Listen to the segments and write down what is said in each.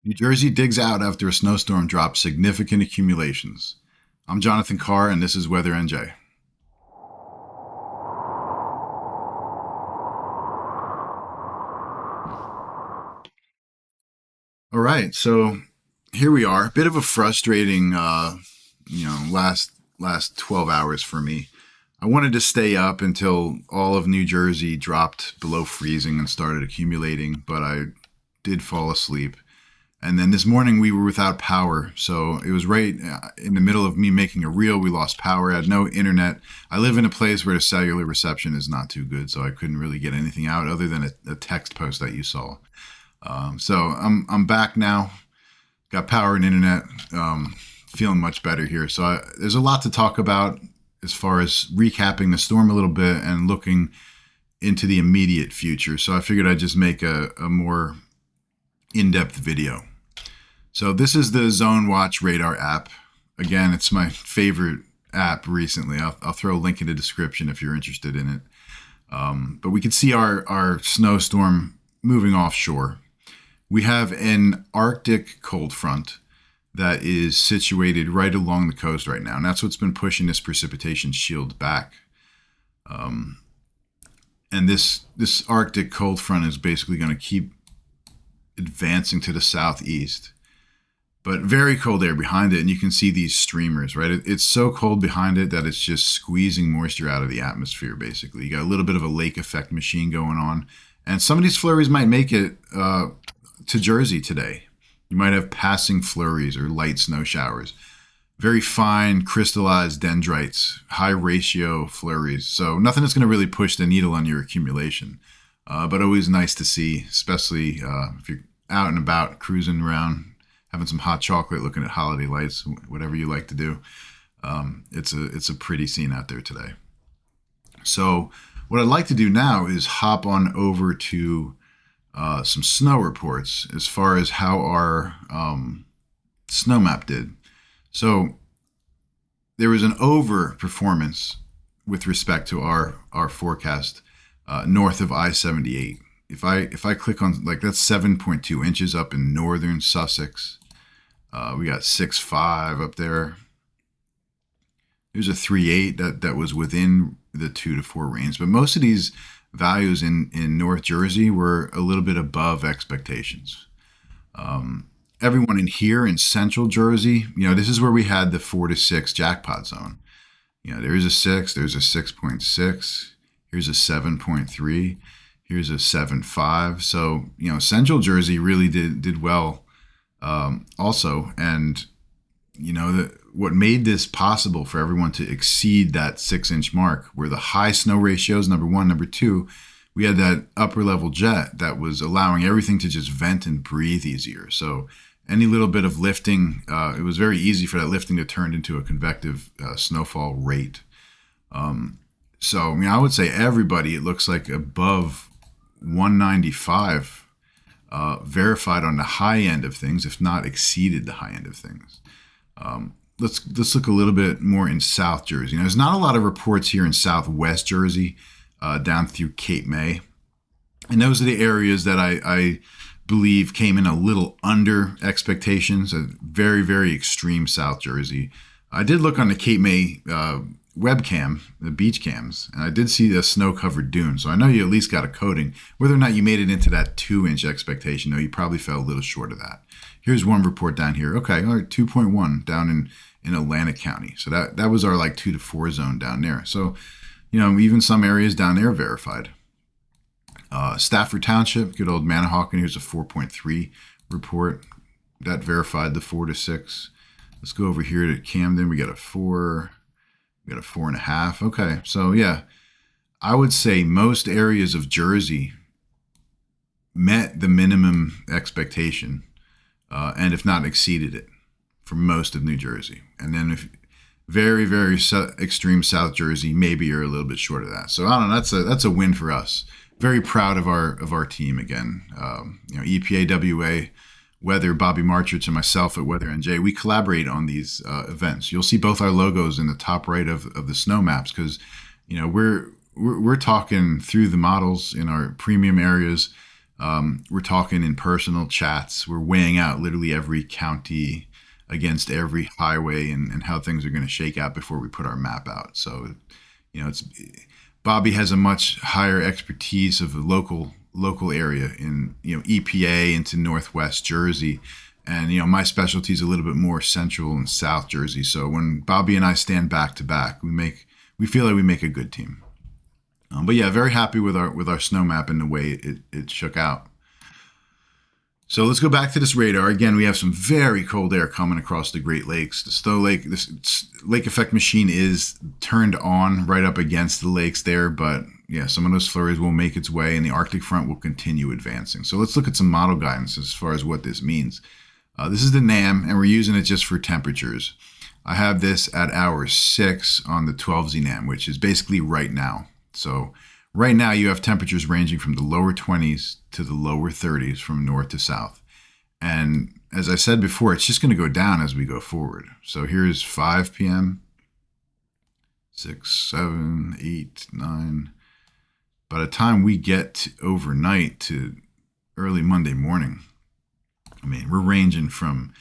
New Jersey digs out after a snowstorm drops significant accumulations. I'm Jonathan Carr, and this is Weather NJ. All right, so here we are. A bit of a frustrating, last 12 hours for me. I wanted to stay up until all of New Jersey dropped below freezing and started accumulating, but I did fall asleep. And then this morning we were without power. So it was right in the middle of me making a reel. We lost power. I had no internet. I live in a place where the cellular reception is not too good. So I couldn't really get anything out other than a text post that you saw. So I'm back now. Got power and internet. Feeling much better here. So there's a lot to talk about as far as recapping the storm a little bit and looking into the immediate future. So I figured I'd just make a more in-depth video. So this is the Zone Watch Radar app. Again, it's my favorite app recently. I'll throw a link in the description if you're interested in it. But we can see our snowstorm moving offshore. We have an Arctic cold front that is situated right along the coast right now, and that's what's been pushing this precipitation shield back. And this Arctic cold front is basically going to keep advancing to the southeast, but very cold air behind it, and you can see these streamers, right? It's so cold behind it that it's just squeezing moisture out of the atmosphere, basically. You got a little bit of a lake effect machine going on, and some of these flurries might make it to Jersey today. You might have passing flurries or light snow showers. Very fine crystallized dendrites, high ratio flurries. So nothing that's going to really push the needle on your accumulation. But always nice to see, especially if you're out and about cruising around, having some hot chocolate, looking at holiday lights, whatever you like to do. It's a pretty scene out there today. So what I'd like to do now is hop on over to some snow reports as far as how our snow map did. So there was an over performance with respect to our forecast north of I-78. If I click on, like, that's 7.2 inches up in northern Sussex. We got 6.5 up there. There's a 3.8 that was within the 2 to 4 range, but most of these values in North Jersey were a little bit above expectations. Everyone in here in Central Jersey, this is where we had the 4 to 6 jackpot zone. There's a 6, there's a 6.6, here's a 7.3, here's a 7.5. So, Central Jersey really did well also. And, what made this possible for everyone to exceed that 6-inch mark were the high snow ratios, number one. Number two, we had that upper level jet that was allowing everything to just vent and breathe easier. So any little bit of lifting, it was very easy for that lifting to turn into a convective snowfall rate. I would say everybody, it looks like above 195 verified on the high end of things, if not exceeded the high end of things. Let's look a little bit more in South Jersey. There's not a lot of reports here in Southwest Jersey down through Cape May. And those are the areas that I believe came in a little under expectations. A very, very extreme South Jersey. I did look on the Cape May webcam, the beach cams, and I did see a snow-covered dune. So I know you at least got a coating. Whether or not you made it into that 2-inch expectation, you probably fell a little short of that. Here's one report down here. Okay, all right, 2.1 down in Atlantic County. So that was our 2 to 4 zone down there. So, even some areas down there verified. Stafford Township, good old Manahawkin, here's a 4.3 report. That verified the 4 to 6. Let's go over here to Camden. We got a 4. We got a 4.5. Okay, so yeah, I would say most areas of Jersey met the minimum expectation, and if not exceeded it for most of New Jersey. And then if very, very extreme South Jersey, maybe you're a little bit short of that. So I don't know. That's a win for us. Very proud of our team again. EPA, WA, Weather, Bobby Marchich, and myself at Weather NJ. We collaborate on these events. You'll see both our logos in the top right of the snow maps because we're talking through the models in our premium areas. We're talking in personal chats. We're weighing out literally every county against every highway and how things are going to shake out before we put our map out. So, it's Bobby has a much higher expertise of the local area in EPA into Northwest Jersey, and my specialty is a little bit more Central and South Jersey. So when Bobby and I stand back to back, we feel like we make a good team. But yeah, very happy with our snow map and the way it shook out. So let's go back to this radar. Again, we have some very cold air coming across the Great Lakes. This lake effect machine is turned on right up against the lakes there, but yeah, some of those flurries will make its way and the Arctic front will continue advancing. So let's look at some model guidance as far as what this means. This is the NAM, and we're using it just for temperatures. I have this at hour 6 on the 12Z NAM, which is basically right now. So right now you have temperatures ranging from the lower 20s to the lower 30s from north to south. And as I said before, it's just going to go down as we go forward. So here's 5 p.m., 6, 7, 8, 9. By the time we get overnight to early Monday morning, I mean, we're ranging from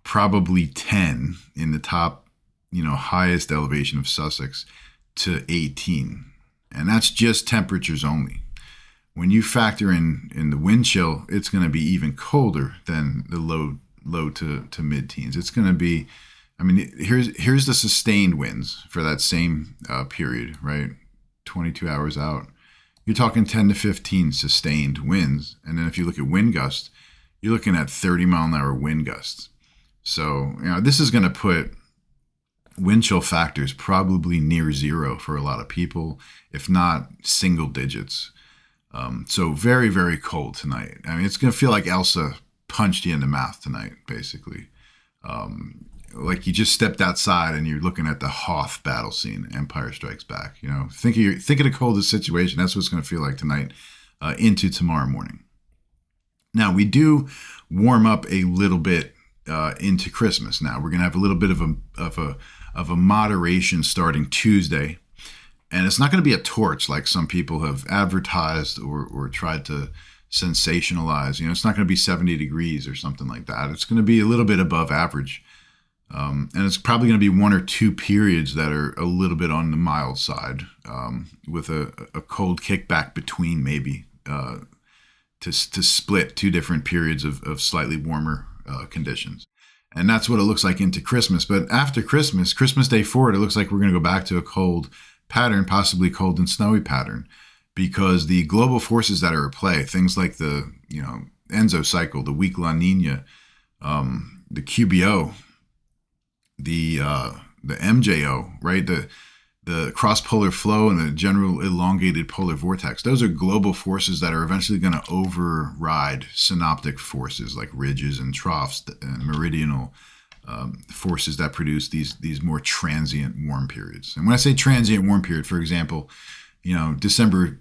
probably 10 in the top, highest elevation of Sussex to 18. And that's just temperatures only. When you factor in the wind chill, it's going to be even colder than the low to mid teens. It's going to be, here's the sustained winds for that same period, right? 22 hours out. You're talking 10 to 15 sustained winds. And then if you look at wind gusts, you're looking at 30 mile an hour wind gusts. So, this is going to put wind chill factors probably near zero for a lot of people, if not single digits. So very, very cold tonight. It's going to feel like Elsa punched you in the mouth tonight, basically. Like you just stepped outside and you're looking at the Hoth battle scene, Empire Strikes Back. Think of the coldest situation. That's what it's going to feel like tonight into tomorrow morning. Now, we do warm up a little bit into Christmas. Now, we're going to have a little bit of a moderation starting Tuesday. And it's not going to be a torch like some people have advertised or tried to sensationalize. It's not going to be 70 degrees or something like that. It's going to be a little bit above average. And it's probably going to be 1 or 2 periods that are a little bit on the mild side, with a cold kickback between maybe to split 2 different periods of slightly warmer conditions. And that's what it looks like into Christmas. But after Christmas Day forward, it looks like we're going to go back to a cold pattern, possibly cold and snowy pattern, because the global forces that are at play, things like the Enso cycle, the weak La Nina, the QBO, the MJO, right, the cross-polar flow and the general elongated polar vortex, those are global forces that are eventually going to override synoptic forces like ridges and troughs and meridional forces that produce these more transient warm periods. And when I say transient warm period, for example, December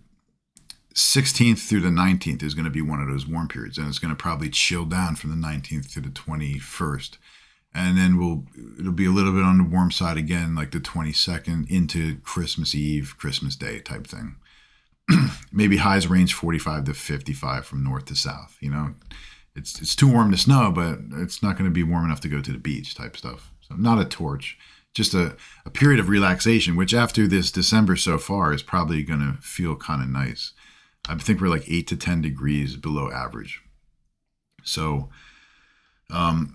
16th through the 19th is going to be one of those warm periods, and it's going to probably chill down from the 19th to the 21st. And then it'll be a little bit on the warm side again, like the 22nd into Christmas Eve, Christmas Day type thing. Maybe highs range 45 to 55 from north to south. It's too warm to snow, but it's not going to be warm enough to go to the beach type stuff. So not a torch, just a period of relaxation, which after this December so far is probably going to feel kind of nice. I think we're like 8 to 10 degrees below average. So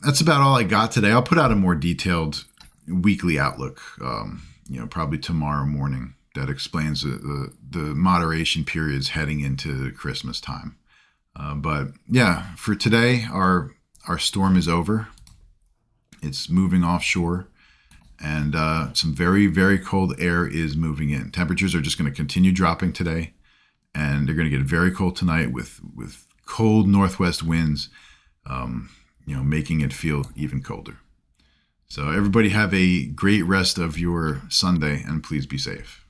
that's about all I got today. I'll put out a more detailed weekly outlook, probably tomorrow morning, that explains the moderation periods heading into Christmas time. But yeah, for today, our storm is over. It's moving offshore, and some very, very cold air is moving in. Temperatures are just going to continue dropping today, and they're going to get very cold tonight with cold northwest winds, making it feel even colder. So everybody have a great rest of your Sunday, and please be safe.